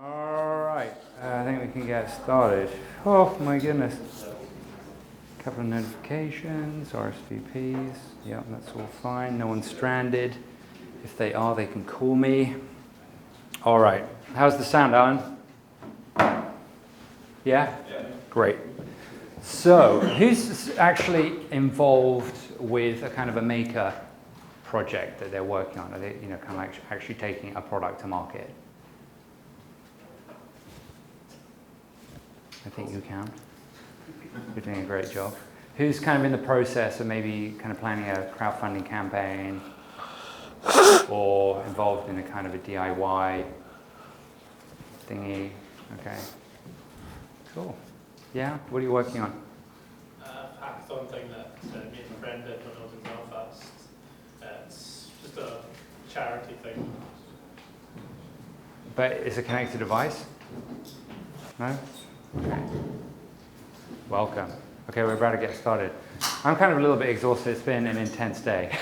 All right, I think we can get started. Oh my goodness. A couple of notifications, RSVPs. Yeah, that's all fine. No one's stranded. If they are, they can call me. All right. How's the sound, Alan? Yeah? Yeah. Great. So, who's actually involved with a kind of a maker project that they're working on? Are they, kind of like actually taking a product to market? I think you can. You're doing a great job. Who's kind of in the process of maybe kind of planning a crowdfunding campaign or involved in a kind of a DIY thingy? Okay. Cool. Yeah? What are you working on? Hackathon thing that me and my friend did when I was in Belfast. It's just a charity thing. But is it a connected device? No? Okay. Welcome. Okay, we're about to get started. I'm kind of a little bit exhausted. It's been an intense day.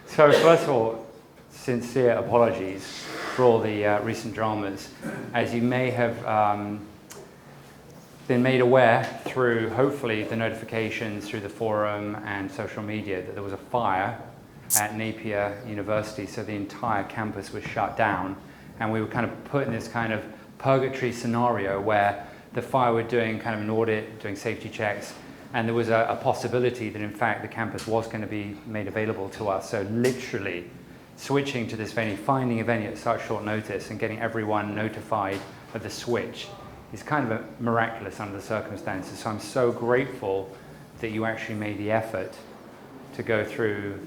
So first of all, sincere apologies for all the recent dramas. As you may have been made aware through, hopefully, the notifications through the forum and social media that there was a fire at Napier University, so the entire campus was shut down, and we were kind of put in this kind of purgatory scenario where the fire were doing kind of an audit, doing safety checks, and there was a possibility that in fact the campus was going to be made available to us. So literally switching to this venue, finding a venue at such short notice and getting everyone notified of the switch is kind of miraculous under the circumstances. So I'm so grateful that you actually made the effort to go through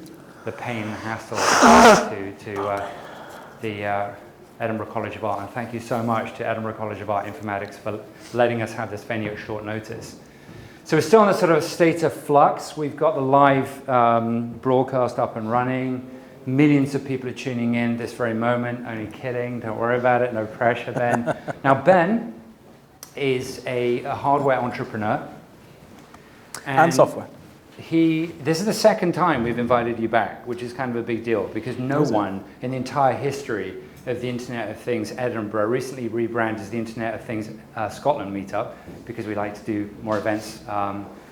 the pain and hassle to the Edinburgh College of Art, and thank you so much to Edinburgh College of Art Informatics for letting us have this venue at short notice. So we're still in a sort of state of flux. We've got the live broadcast up and running. Millions of people are tuning in this very moment. Only kidding, don't worry about it, no pressure, Ben. Now, Ben is a hardware entrepreneur. And software. This is the second time we've invited you back, which is kind of a big deal, because no one in the entire history of the Internet of Things Edinburgh recently rebranded as the Internet of Things Scotland meetup, because we like to do more events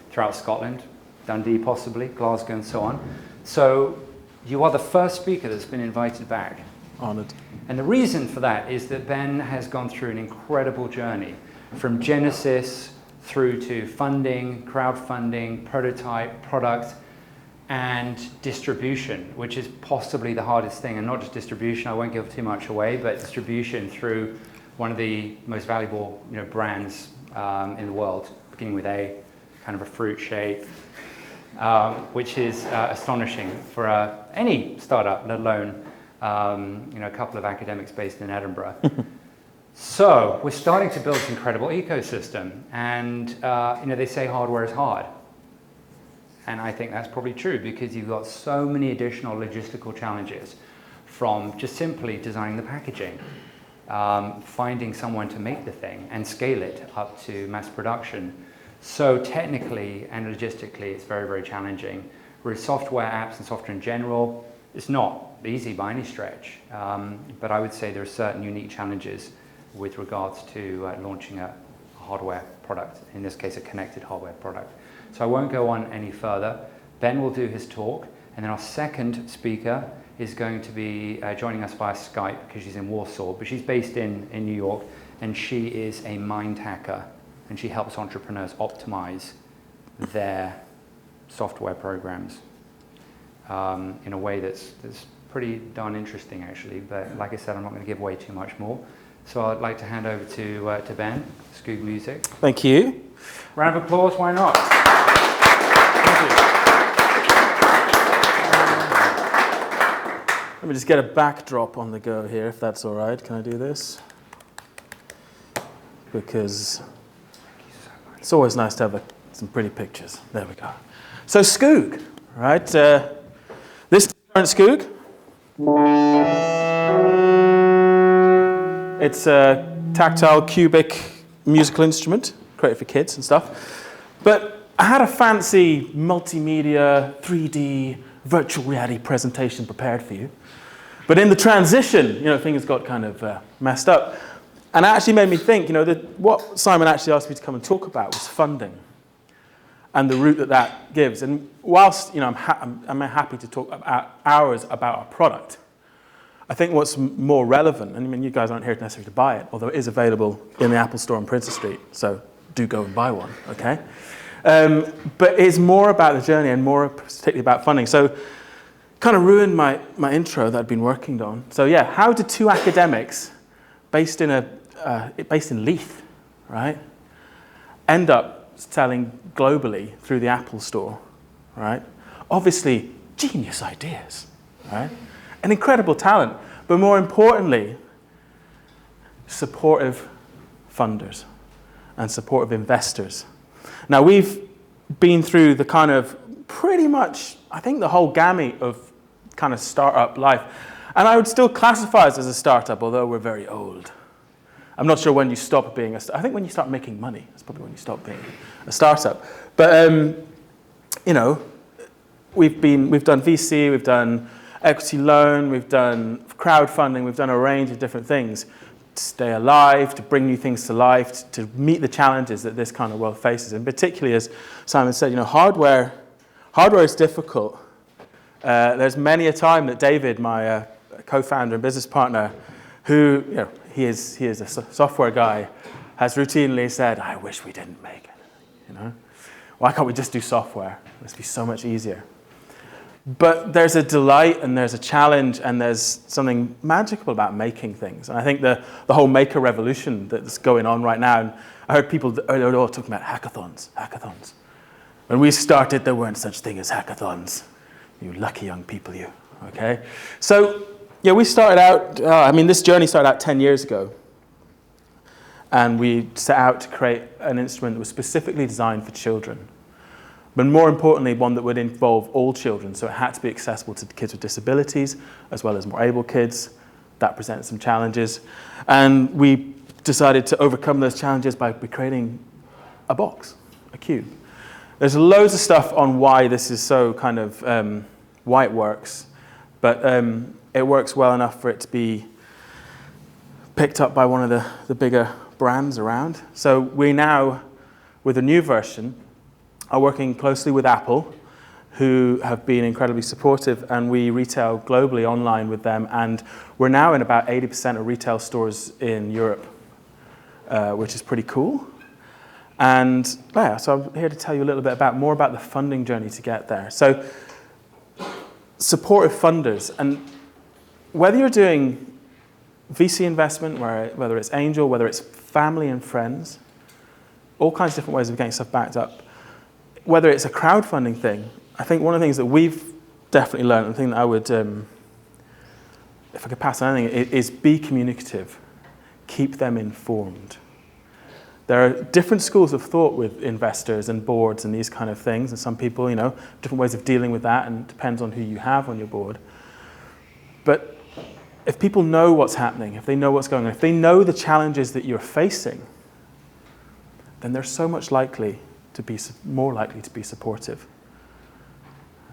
throughout Scotland, Dundee possibly, Glasgow and so on. So you are the first speaker that's been invited back. Honored. And the reason for that is that Ben has gone through an incredible journey from Genesis through to funding, crowdfunding, prototype, product, and distribution, which is possibly the hardest thing, and not just distribution, I won't give too much away, but distribution through one of the most valuable brands in the world, beginning with A, kind of a fruit shape, which is astonishing for any startup, let alone a couple of academics based in Edinburgh. So we're starting to build this incredible ecosystem, and they say hardware is hard. And I think that's probably true, because you've got so many additional logistical challenges, from just simply designing the packaging, finding someone to make the thing and scale it up to mass production. So technically and logistically, it's very, very challenging. With software apps and software in general, it's not easy by any stretch. But I would say there are certain unique challenges with regards to launching a hardware product, in this case, a connected hardware product. So I won't go on any further. Ben will do his talk, and then our second speaker is going to be joining us via Skype, because she's in Warsaw, but she's based in New York, and she is a mind hacker, and she helps entrepreneurs optimize their software programs in a way that's pretty darn interesting, actually. But like I said, I'm not going to give away too much more. So I'd like to hand over to Ben, Skoog Music. Thank you. Round of applause, why not? Let me just get a backdrop on the go here, if that's all right. Can I do this? Because it's always nice to have some pretty pictures. There we go. So Skoog, right? This is current Skoog. It's a tactile, cubic musical instrument, created for kids and stuff. But I had a fancy multimedia, 3D, virtual reality presentation prepared for you. But in the transition, things got kind of messed up. And it actually made me think, that what Simon actually asked me to come and talk about was funding and the route that gives. And whilst, I'm happy to talk hours about our product, I think what's more relevant, and I mean, you guys aren't here necessarily to buy it, although it is available in the Apple Store on Princes Street, so do go and buy one, okay? But it's more about the journey and more particularly about funding. So kind of ruined my intro that I'd been working on. So yeah, how did two academics based in Leith, right, end up selling globally through the Apple Store, right? Obviously, genius ideas, right? An incredible talent, but more importantly, supportive funders and supportive investors. Now, we've been through the kind of pretty much, I think, the whole gamut of kind of startup life. And I would still classify us as a startup, although we're very old. I'm not sure when you stop being I think when you start making money, that's probably when you stop being a startup. But, we've done VC, we've done equity loan, we've done crowdfunding, we've done a range of different things to stay alive, to bring new things to life, to meet the challenges that this kind of world faces. And particularly, as Simon said, hardware is difficult. There's many a time that David, my co-founder and business partner, who, he is a software guy, has routinely said, I wish we didn't make it, Why can't we just do software? It'd be so much easier. But there's a delight and there's a challenge and there's something magical about making things. And I think the whole maker revolution that's going on right now, and I heard people earlier all talking about hackathons. When we started, there weren't such thing as hackathons. You lucky young people, you, okay? So, yeah, we started out, this journey started out 10 years ago. And we set out to create an instrument that was specifically designed for children. But more importantly, one that would involve all children. So it had to be accessible to kids with disabilities, as well as more able kids. That presented some challenges. And we decided to overcome those challenges by creating a box, a cube. There's loads of stuff on why this is so kind of, why it works. But it works well enough for it to be picked up by one of the bigger brands around. So we now, with a new version, are working closely with Apple, who have been incredibly supportive, and we retail globally online with them, and we're now in about 80% of retail stores in Europe, which is pretty cool. And yeah, so I'm here to tell you a little bit more about the funding journey to get there. So supportive funders, and whether you're doing VC investment, whether it's angel, whether it's family and friends, all kinds of different ways of getting stuff backed up, whether it's a crowdfunding thing, I think one of the things that we've definitely learned, and the thing that I would, if I could pass on anything, is be communicative. Keep them informed. There are different schools of thought with investors and boards and these kind of things, and some people, different ways of dealing with that, and it depends on who you have on your board. But if people know what's happening, if they know what's going on, if they know the challenges that you're facing, then they're so much more likely to be supportive.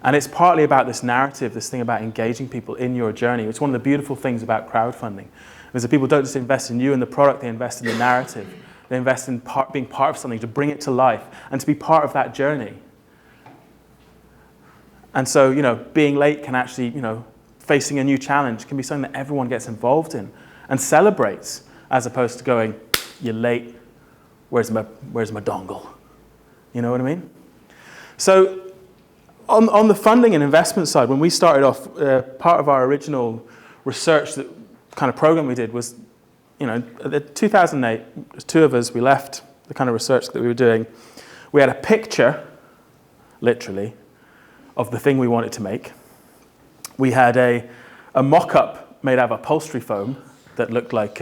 And it's partly about this narrative, this thing about engaging people in your journey. It's one of the beautiful things about crowdfunding, is that people don't just invest in you and the product, they invest in the narrative. They invest in being part of something, to bring it to life, and to be part of that journey. And so, being late can actually, facing a new challenge can be something that everyone gets involved in and celebrates, as opposed to going, you're late, where's my dongle? You know what I mean? So on the funding and investment side, when we started off, part of our original research, that kind of program we did was, in 2008, there's two of us, we left the kind of research that we were doing. We had a picture, literally, of the thing we wanted to make. We had a mock-up made out of upholstery foam that looked like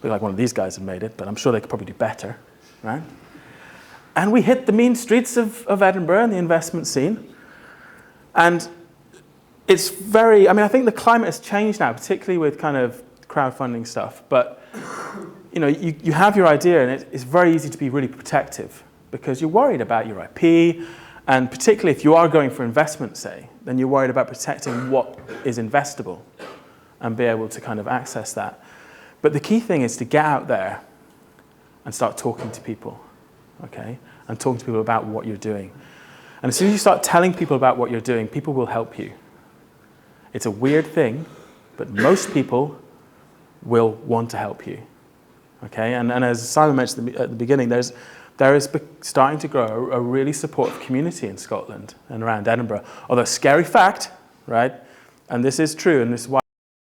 one of these guys had made it, but I'm sure they could probably do better, right? And we hit the mean streets of Edinburgh and the investment scene. And it's I think the climate has changed now, particularly with kind of crowdfunding stuff. But, you have your idea, and it's very easy to be really protective because you're worried about your IP. And particularly if you are going for investment, say, then you're worried about protecting what is investable. and be able to kind of access that. But the key thing is to get out there and start talking to people, okay? And talking to people about what you're doing. And as soon as you start telling people about what you're doing, people will help you. It's a weird thing, but most people will want to help you, okay? And as Simon mentioned at the beginning, there is starting to grow a really supportive community in Scotland and around Edinburgh. Although, scary fact, right? And this is true, and this is why